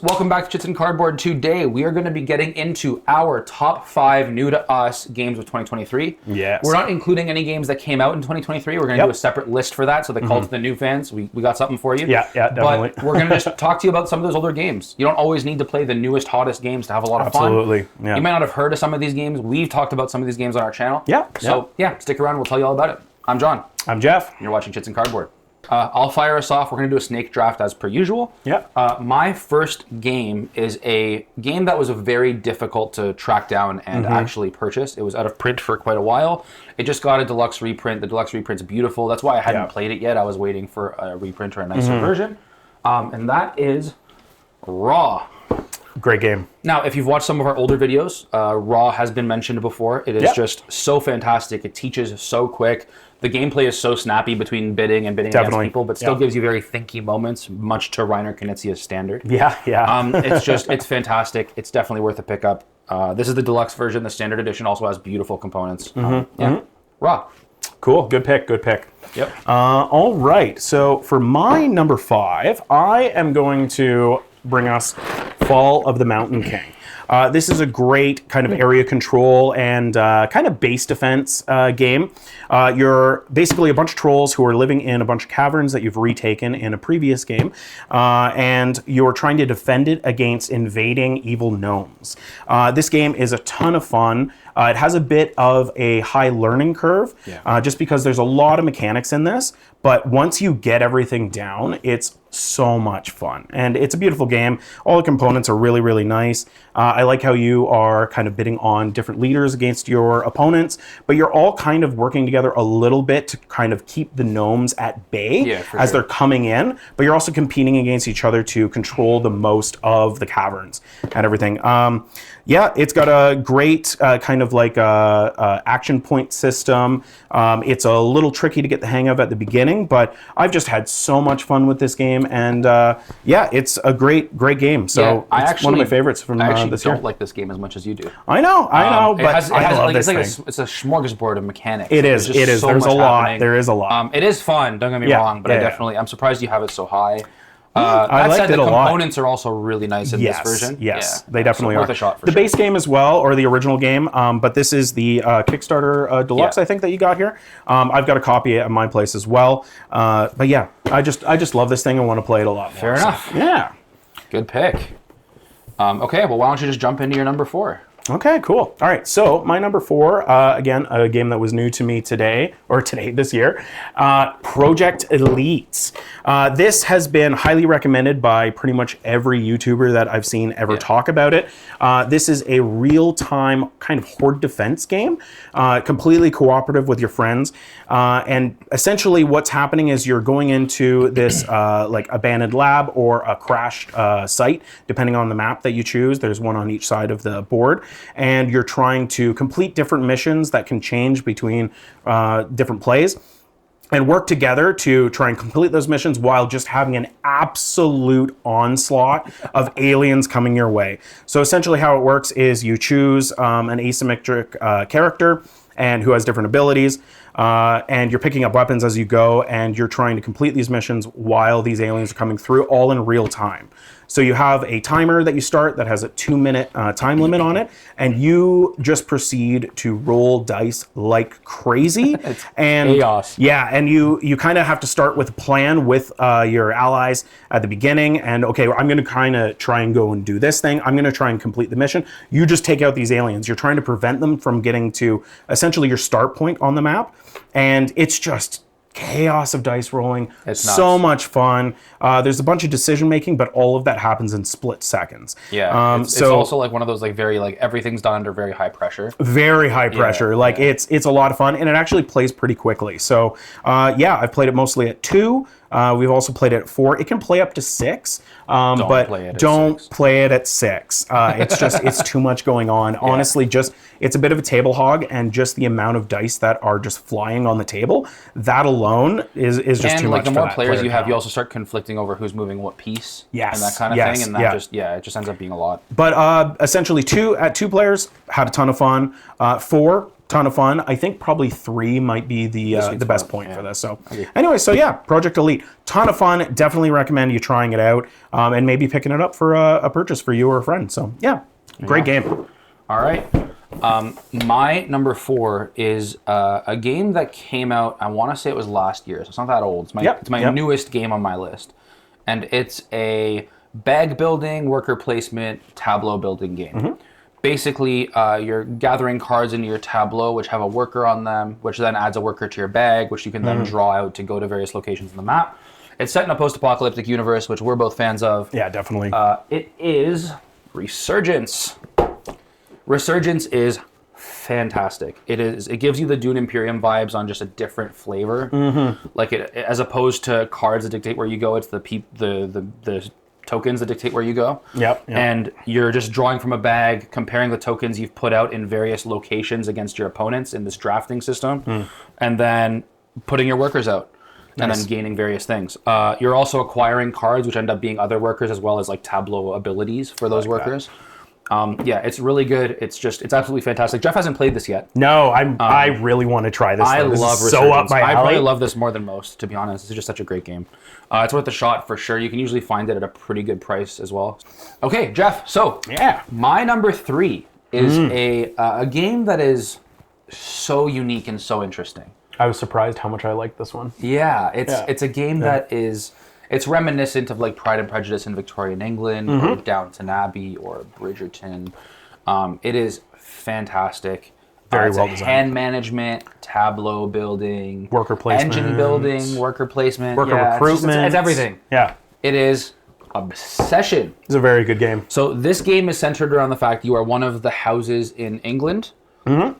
Welcome back to Chits and Cardboard. Today we are going to be getting into our top 5 new to us games of 2023. Yes. We're not including any games that came out in 2023. We're going to do a separate list for that, so the call to the new fans. We got something for you. Yeah, definitely. But we're going to just talk to you about some of those older games. You don't always need to play the newest, hottest games to have a lot of fun. Absolutely. Yeah. You might not have heard of some of these games. We've talked about some of these games on our channel. Yeah. So stick around. We'll tell you all about it. I'm John. I'm Jeff. And you're watching Chits and Cardboard. I'll fire us off. We're going to do a snake draft as per usual. Yeah. My first game is a game that was very difficult to track down and actually purchase. It was out of print for quite a while. It just got a deluxe reprint. The deluxe reprint's beautiful. That's why I hadn't played it yet. I was waiting for a reprint or a nicer version. And that is Raw. Great game. Now, if you've watched some of our older videos, Raw has been mentioned before. It is just so fantastic. It teaches so quick. The gameplay is so snappy between bidding against people, but still gives you very thinky moments, much to Reiner Knizia's standard. Yeah. It's fantastic. It's definitely worth a pickup. This is the deluxe version. The standard edition also has beautiful components. Raw. Cool. Good pick. Yep. All right. So for my number 5, I am going to bring us Fall of the Mountain King. This is a great kind of area control and kind of base defense game. You're basically a bunch of trolls who are living in a bunch of caverns that you've retaken in a previous game, and you're trying to defend it against invading evil gnomes. This game is a ton of fun. It has a bit of a high learning curve, just because there's a lot of mechanics in this, but once you get everything down, it's so much fun. And it's a beautiful game. All the components are really, really nice. I like how you are kind of bidding on different leaders against your opponents, but you're all kind of working together a little bit to kind of keep the gnomes at bay as they're coming in, but you're also competing against each other to control the most of the caverns and everything. It's got a great kind of like action point system. It's a little tricky to get the hang of at the beginning, but I've just had so much fun with this game, and it's a great game. So it's one of my favorites from this year. I don't like this game as much as you do. I know, but I love this thing. It's a smorgasbord of mechanics. It is. There's a lot. There is a lot. It is fun. Don't get me wrong, but I'm surprised you have it so high. I liked it a lot. The components are also really nice in this version. Yes, they definitely are. Worth a shot for the base game as well, or the original game, but this is the Kickstarter Deluxe, I think, that you got here. I've got a copy at my place as well. But yeah, I just love this thing and want to play it a lot more. Fair enough. Yeah. Good pick. Okay, well, why don't you just jump into your number 4? Okay, cool. All right, so my number 4, again, a game that was new to me this year, Project Elite. This has been highly recommended by pretty much every YouTuber that I've seen ever talk about it. This is a real-time kind of horde defense game, completely cooperative with your friends. And essentially what's happening is you're going into this like abandoned lab or a crashed site, depending on the map that you choose. There's one on each side of the board. And you're trying to complete different missions that can change between different plays and work together to try and complete those missions while just having an absolute onslaught of aliens coming your way. So essentially how it works is you choose an asymmetric character and who has different abilities, and you're picking up weapons as you go, and you're trying to complete these missions while these aliens are coming through, all in real time. So you have a timer that you start that has a 2-minute time limit on it, and you just proceed to roll dice like crazy. It's and chaos. Yeah, and you kind of have to start with a plan with your allies at the beginning, and okay, I'm going to kind of try and go and do this thing. I'm going to try and complete the mission. You just take out these aliens. You're trying to prevent them from getting to essentially your start point on the map, and it's just chaos of dice rolling. It's so nuts. much fun. There's a bunch of decision making, but all of that happens in split seconds. Yeah, it's also like one of those like very like everything's done under very high pressure. Very high pressure. It's a lot of fun, and it actually plays pretty quickly. So I've played it mostly at 2. We've also played it at 4. It can play up to 6, but don't play it at 6. It's too much going on. Yeah. Honestly, it's a bit of a table hog, and just the amount of dice that are just flying on the table, that alone is just too much. And the more players you have, you also start conflicting over who's moving what piece, and that kind of thing, and that it just ends up being a lot. But essentially, 2 players had a ton of fun. 4 ton of fun. I think probably 3 might be the best spot, point yeah. for this. So anyway, so yeah, Project Elite, ton of fun. Definitely recommend you trying it out and maybe picking it up for a purchase for you or a friend. So yeah, great game. All right. My number 4 is a game that came out, I want to say it was last year, so it's not that old. It's my newest game on my list. And it's a bag building, worker placement, tableau building game. Basically, you're gathering cards into your tableau, which have a worker on them, which then adds a worker to your bag, which you can then draw out to go to various locations on the map. It's set in a post-apocalyptic universe, which we're both fans of. Yeah, definitely. It is Resurgence. Resurgence is fantastic. It gives you the Dune Imperium vibes on just a different flavor. Like as opposed to cards that dictate where you go, it's the tokens that dictate where you go. Yep. And you're just drawing from a bag, comparing the tokens you've put out in various locations against your opponents in this drafting system, and then putting your workers out. And then gaining various things. You're also acquiring cards, which end up being other workers, as well as like tableau abilities for those workers. Yeah, it's really good. It's absolutely fantastic. Jeff hasn't played this yet. No, I really want to try this. I This is love Resurgence. so up my I probably alley. love this more than most, to be honest. It's just such a great game. It's worth a shot for sure. You can usually find it at a pretty good price as well. Okay, Jeff. So Yeah. my number 3 is a game that is so unique and so interesting. I was surprised how much I liked this one. Yeah, it's a game that it's reminiscent of like Pride and Prejudice in Victorian England or Downton Abbey or Bridgerton. It is fantastic. Very It's well a designed. hand management, tableau building, Worker placement. engine building, worker placement, Worker yeah, recruitment. It's everything. Yeah. It is Obsession. It's a very good game. So this game is centered around the fact you are one of the houses in England,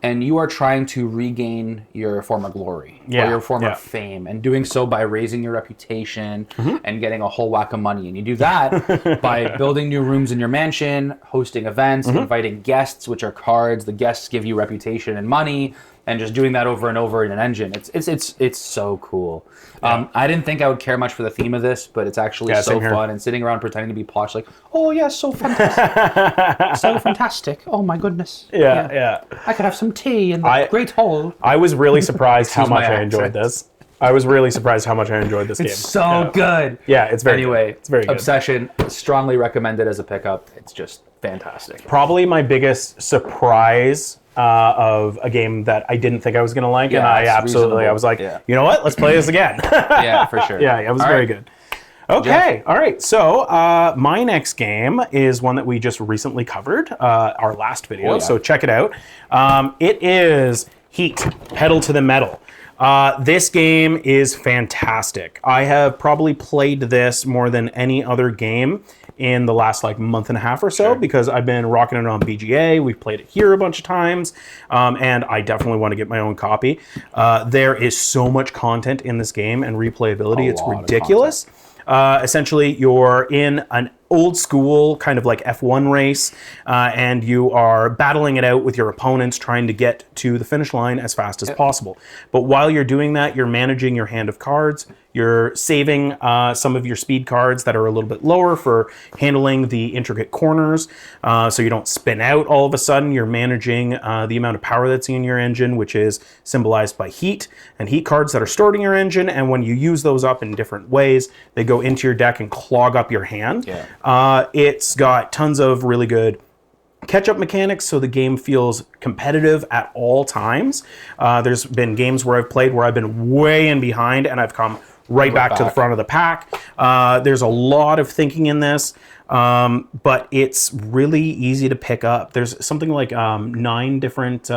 and you are trying to regain your former glory or your former fame, and doing so by raising your reputation and getting a whole whack of money. And you do that by building new rooms in your mansion, hosting events, inviting guests, which are cards. The guests give you reputation and money, and just doing that over and over in an engine. It's so cool. I didn't think I would care much for the theme of this, but it's actually so same here. fun. And sitting around pretending to be posh, like, oh yeah, so fantastic, so fantastic. Oh my goodness. Yeah. I could have some tea in the Great Hall. I was really surprised how Excuse my much I enjoyed accent. this. I was really surprised how much I enjoyed this game. It's so good. Yeah, it's very Anyway, good. It's very good. Obsession, strongly recommended as a pickup. It's just fantastic. Probably my biggest surprise of a game that I didn't think I was going to like, and Yeah, I it's absolutely, reasonable. I was like, Yeah. you know what? Let's play this again. Yeah, for sure. Yeah, it was All very right. good. Okay, all right. So my next game is one that we just recently covered, our last video. Oh, yeah. So check it out. It is Heat, Pedal to the Metal. This game is fantastic. I have probably played this more than any other game in the last like month and a half or so because I've been rocking it on BGA. We've played it here a bunch of times, and I definitely want to get my own copy. There is so much content in this game and replayability. It's lot of ridiculous. Essentially, you're in an old school kind of like F1 race, and you are battling it out with your opponents, trying to get to the finish line as fast as possible. But while you're doing that, you're managing your hand of cards. You're saving some of your speed cards that are a little bit lower for handling the intricate corners, so you don't spin out all of a sudden. You're managing the amount of power that's in your engine, which is symbolized by heat, and heat cards that are stored in your engine, and when you use those up in different ways, they go into your deck and clog up your hand. It's got tons of really good catch-up mechanics, so the game feels competitive at all times. There's been games where I've played where I've been way in behind and I've come right back to the front of the pack. There's a lot of thinking in this, but it's really easy to pick up. There's something like 9 different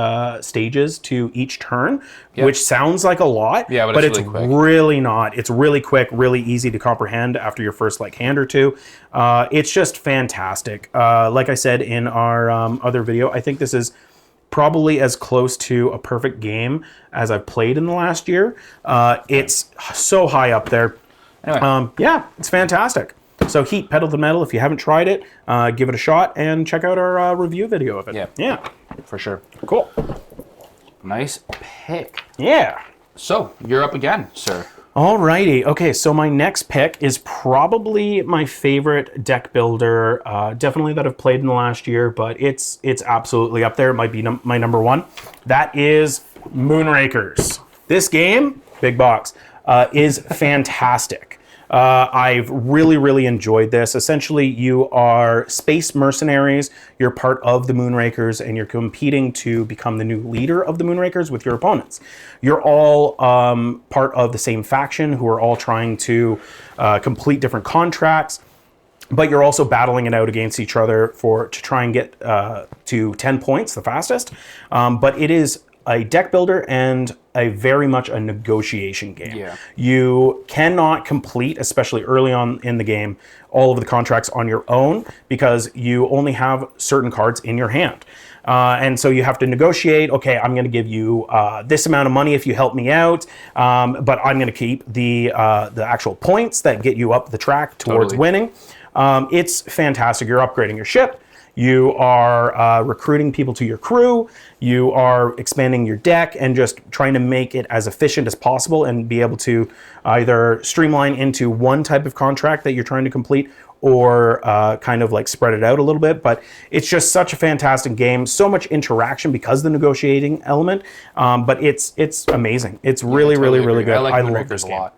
stages to each turn, which sounds like a lot, but it's really quick. really not. It's really quick, really easy to comprehend after your first like hand or two. It's just fantastic. Like I said in our other video, I think this is probably as close to a perfect game as I've played in the last year. It's so high up there. Anyway. Yeah, it's fantastic. So Heat, Pedal to the Metal, if you haven't tried it, give it a shot and check out our review video of it. Yeah. For sure. Cool. Nice pick. Yeah. So, you're up again, sir. Alrighty. Okay, so my next pick is probably my favorite deck builder, definitely that I've played in the last year, but it's absolutely up there. It might be my number one. That is Moonrakers. This game, big box, is fantastic. I've really enjoyed this. Essentially, you are space mercenaries. You're part of the Moonrakers, and you're competing to become the new leader of the Moonrakers with your opponents. You're all part of the same faction who are all trying to complete different contracts, but you're also battling it out against each other to try and get to 10 points the fastest. But it is a deck builder and a very much a negotiation game. Yeah. You cannot complete, especially early on in the game, all of the contracts on your own because you only have certain cards in your hand. And so you have to negotiate, okay, I'm going to give you this amount of money if you help me out, but I'm going to keep the actual points that get you up the track towards winning. It's fantastic. You're upgrading your ship. You are recruiting people to your crew. You are expanding your deck and just trying to make it as efficient as possible and be able to either streamline into one type of contract that you're trying to complete or kind of like spread it out a little bit. But it's just such a fantastic game. So much interaction because of the negotiating element. But it's amazing. It's really good. I like love Moonrakers this a game. lot.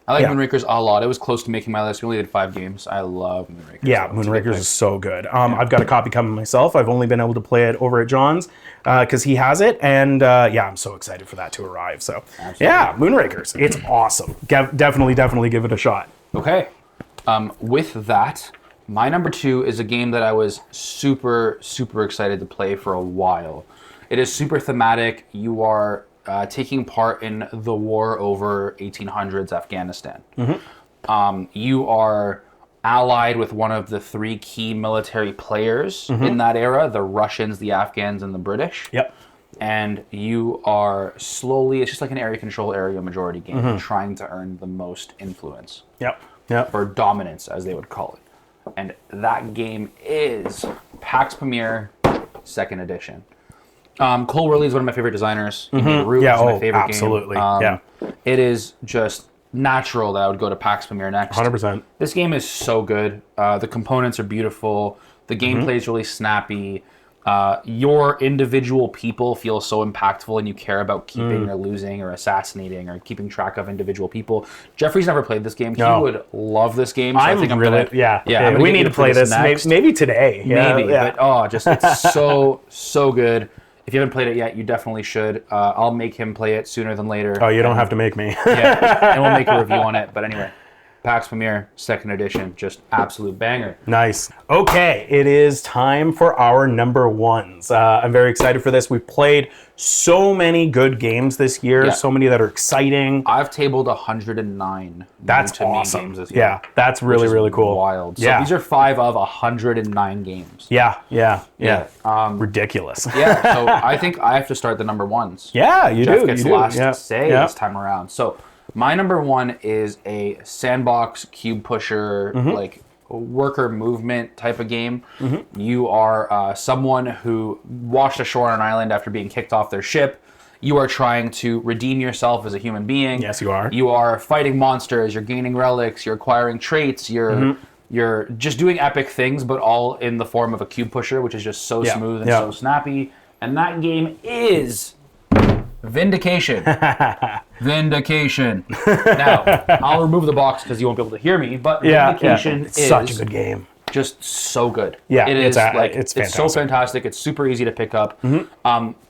I like Moonrakers a lot. It was close to making my list. We only did 5 games. I love Moonrakers. Yeah, Moonrakers is so good. I've got a copy coming myself. I've only been able to play it over at John's because he has it. And yeah, I'm so excited for that to arrive. So yeah, Moonrakers. It's awesome. Definitely give it a shot. Okay. With that, my number 2 is a game that I was super excited to play for a while. It is super thematic. You are taking part in the war over 1800s Afghanistan. You are allied with one of the 3 key military players in that era, the Russians, the Afghans, and the British. Yep. And you are slowly, it's just like an area control, area majority game, trying to earn the most influence. Yep. Or dominance, as they would call it. And that game is PAX Premier 2nd Edition. Cole Wehrle is one of my favorite designers. He made Root, which is my favorite absolutely. game. It is just natural that I would go to PAX Premier next. 100%. This game is so good. The components are beautiful. The gameplay is really snappy. Your individual people feel so impactful, and you care about keeping or losing or assassinating or keeping track of individual people. Jeffrey's never played this game. No. He would love this game. So I think I'm really, gonna we need to play this next. maybe today. Maybe, but it's so good. If you haven't played it yet, you definitely should. I'll make him play it sooner than later. Oh, you don't have to make me. Yeah, and we'll make a review on it. But anyway, PAX Premier 2nd Edition, just absolute banger. Nice. Okay, it is time for our number ones. I'm very excited for this. We've played so many good games this year, so many that are exciting. I've tabled 109 That's awesome. Games this year. Yeah, that's really cool. Wild. So these are 5 of 109 games. Yeah. Ridiculous. Yeah, so I think I have to start the number ones. Yeah, you Jeff do. gets last to say this time around. So my number 1 is a sandbox cube pusher, like worker movement type of game. You are someone who washed ashore on an island after being kicked off their ship. You are trying to redeem yourself as a human being. Yes, you are. You are fighting monsters. You're gaining relics. You're acquiring traits. You're just doing epic things, but all in the form of a cube pusher, which is just so smooth and so snappy. And that game is Vindication. Vindication. Now, I'll remove the box because you won't be able to hear me, but Vindication is such a good game. Just so good. Yeah, it is it's it's so fantastic. It's super easy to pick up.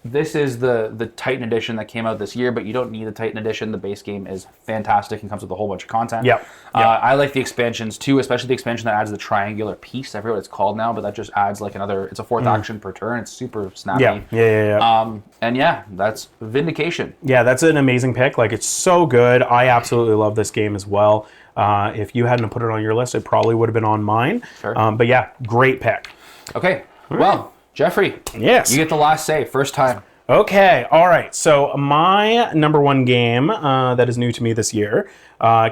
This is the Titan edition that came out this year, but you don't need the Titan edition. The base game is fantastic and comes with a whole bunch of content. I like the expansions too, especially the expansion that adds the triangular piece. I forget what it's called now, but that just adds like another. It's a 4th action per turn. It's super snappy. And yeah, that's Vindication. Yeah, that's an amazing pick. Like, it's so good. I absolutely love this game as well. If you hadn't put it on your list, it probably would have been on mine. Sure. But yeah, great pick. Okay. Well, Jeffrey. Yes. You get the last say. First time. Okay. All right. So my number 1 game that is new to me this year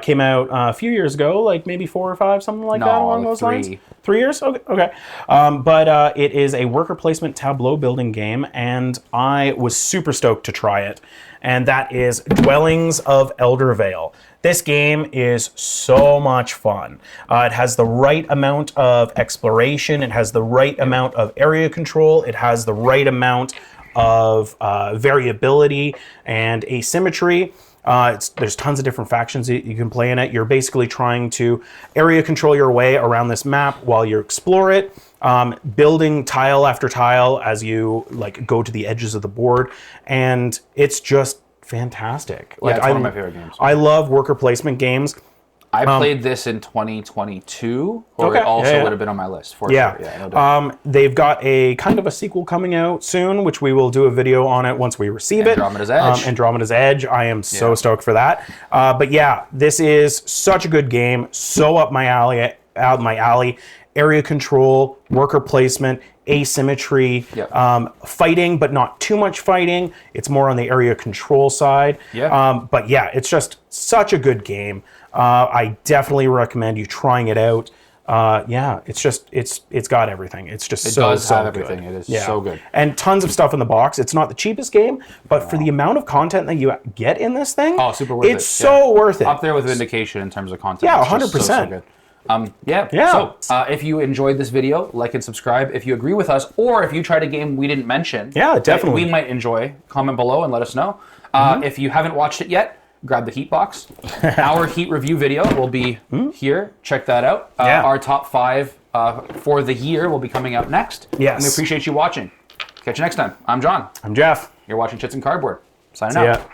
came out a few years ago, like maybe 4 or 5, something like that along those lines. 3 years? Okay. Okay. But it is a worker placement tableau building game, and I was super stoked to try it. And that is Dwellings of Eldervale. This game is so much fun. It has the right amount of exploration. It has the right amount of area control. It has the right amount of variability and asymmetry. There's tons of different factions that you can play in it. You're basically trying to area control your way around this map while you explore it, building tile after tile as you like go to the edges of the board, and it's just fantastic. Yeah, it's one of my favorite games. I love worker placement games. I played this in 2022, or it also would have been on my list for sure. Yeah, no doubt. They've got a kind of a sequel coming out soon, which we will do a video on it once we receive Andromeda's Edge. Andromeda's Edge. I am so stoked for that. But yeah, this is such a good game. So up my alley. Area control, worker placement, asymmetry, fighting, but not too much fighting. It's more on the area control side. But yeah, it's just such a good game. I definitely recommend you trying it out. It's got everything. It's just it does have everything. It is so good. And tons of stuff in the box. It's not the cheapest game, but for the amount of content that you get in this thing, super worth it. It's so worth it. Up there with Vindication in terms of content. Yeah, it's 100%. So good. So if you enjoyed this video, like and subscribe. If you agree with us, or if you tried a game we didn't mention, definitely, we might enjoy, comment below and let us know. If you haven't watched it yet, grab the Heat box. Our Heat review video will be here. Check that out. Our top 5 for the year will be coming out next. Yes. And we appreciate you watching. Catch you next time. I'm John. I'm Jeff. You're watching Chits and Cardboard. Signing out. Ya.